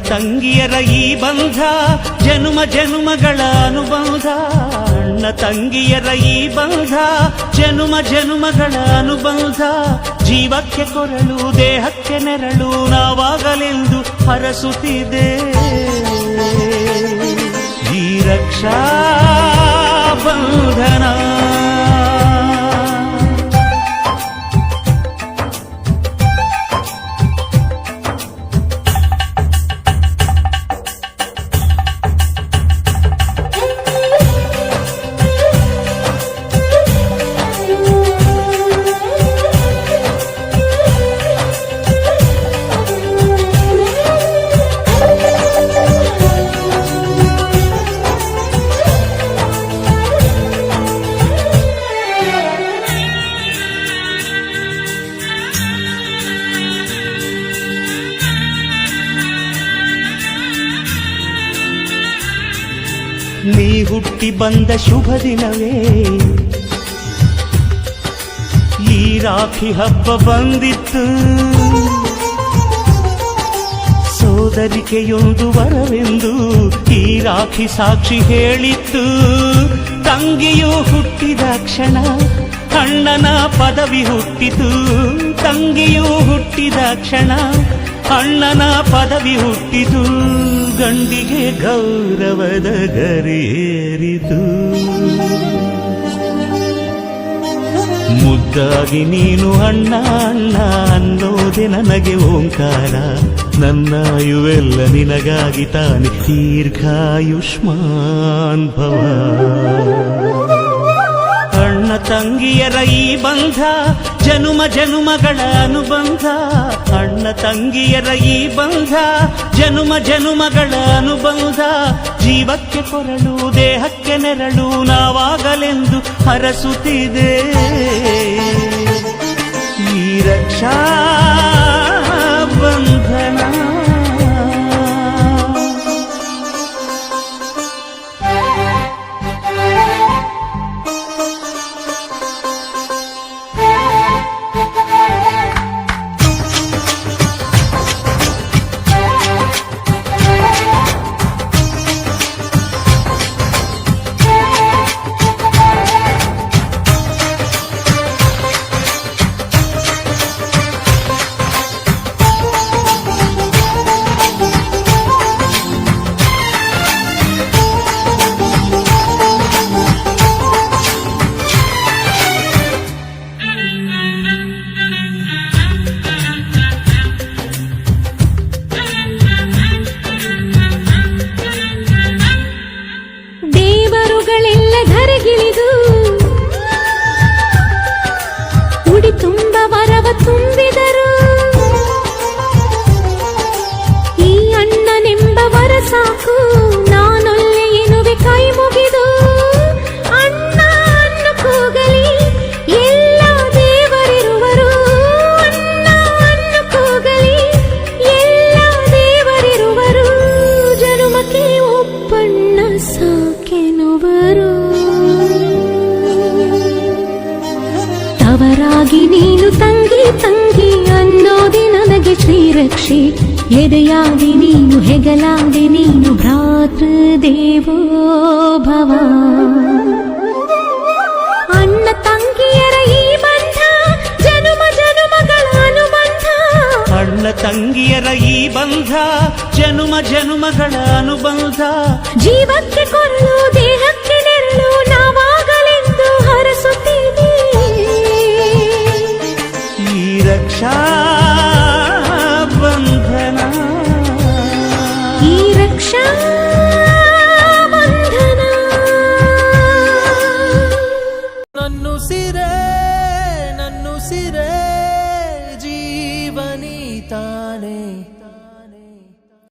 ತಂಗಿಯರ ಈ ಬಂಧ ಜನುಮ ಜನುಮಗಳ ಅನುಬಂಧ. ಅಣ್ಣ ತಂಗಿಯರ ಈ ಬಂಧ ಜನುಮ ಜನುಮಗಳ ಅನುಬಂಧ. ಜೀವಕ್ಕೆ ಕೊರಳು ದೇಹಕ್ಕೆ ನೆರಳು ನಾವಾಗಲೆಂದು ಹರಸುತ್ತಿದೆ ಈ ರಕ್ಷಾ ಬಂಧನ. ನೀ ಹುಟ್ಟಿ ಬಂದ ಶುಭ ದಿನವೇ ಈ ರಾಖಿ ಹಬ್ಬ ಬಂದಿತ್ತು. ಸೋದರಿಕೆಯೊಂದು ವರವೆಂದು ಈ ರಾಖಿ ಸಾಕ್ಷಿ ಹೇಳಿತ್ತು. ತಂಗಿಯು ಹುಟ್ಟಿದ ಕ್ಷಣ ಅಣ್ಣನ ಪದವಿ ಹುಟ್ಟಿತು. ತಂಗಿಯು ಹುಟ್ಟಿದ ಕ್ಷಣ ಅಣ್ಣನ ಪದವಿ ಹುಟ್ಟಿತು. ಗಂಡಿಗೆ ಗೌರವದ ಗರಿಯೇರಿತು. ಮುದ್ದಾಗಿ ನೀನು ಅಣ್ಣ ಅಣ್ಣ ಅನ್ನೋದೆ ನನಗೆ ಓಂಕಾರ. ನನ್ನಾಯುವೆಲ್ಲ ನಿನಗಾಗಿ ತಾನೆ ದೀರ್ಘಾಯುಷ್ಮಾನ್ ಭವ. ಅಣ್ಣ ತಂಗಿಯರ ಈ ಬಂಧ ಜನುಮ ಜನುಮಗಳ ಅನುಬಂಧ. ಅಣ್ಣ ತಂಗಿಯರ ಈ ಬಂಧ ಜನುಮ ಜನುಮಗಳ ಅನುಬಂಧ. ಜೀವಕ್ಕೆ ಕೊರಳು ದೇಹಕ್ಕೆ ನೆರಳು ನಾವಾಗಲೆಂದು ಹರಸುತ್ತಿದೆ ಈ ರಕ್ಷಾ ಬಂಧನ. ತುಂಬಿದರು ಈ ಅಣ್ಣನೆಂಬ ವರ ಸಾಕು. ನಾನೊಲ್ಲೆ ಎನ್ನುವೆ ಕೈ ಮುಗಿದು. ಅಣ್ಣ ಅನ್ನು ಕೂಗಲಿ ಎಲ್ಲ ದೇವರಿರುವರು. ಅಣ್ಣ ಅನ್ನು ಕೂಗಲಿ ಎಲ್ಲ ದೇವರಿರುವರು. ಜನುಮಕ್ಕೆ ಒಬ್ಬಣ್ಣ ಸಾಕೆನುವರು. ತವರಾಗಿ ನೀನು ತಂಗಿ ತಂಗಿ ಅನ್ನೋದೆ ನನಗೆ ಶ್ರೀರಕ್ಷೆ. ಎದೆಯಾಗಿ ನೀನು ಹೆಗಲಾಗಿ ನೀನು ಭ್ರಾತೃದೇವೋ ಭವ. ಅಣ್ಣ ತಂಗಿಯರ ಈ ಬಂಧ ಜನುಮ ಜನುಮಗಳ ಅನುಬಂಧ. ಅಣ್ಣ ತಂಗಿಯರ ಈ ಬಂಧ ಜನುಮ ಜನುಮಗಳ ಅನುಬಂಧ. ಜೀವಕ್ಕೆ ಕೊರಳು ದೇಹಕ್ಕೆ ನೆರಳು ನಾವಾಗಲೆಂದು ಹರಸುತ್ತೀವಿ ಈ ರಕ್ಷಾ ಬಂಧನ. ಈ ರಕ್ಷಾ ಬಂಧನ. ನನ್ನುಸಿರೇ ಜೀವನಿ ತಾನೆ.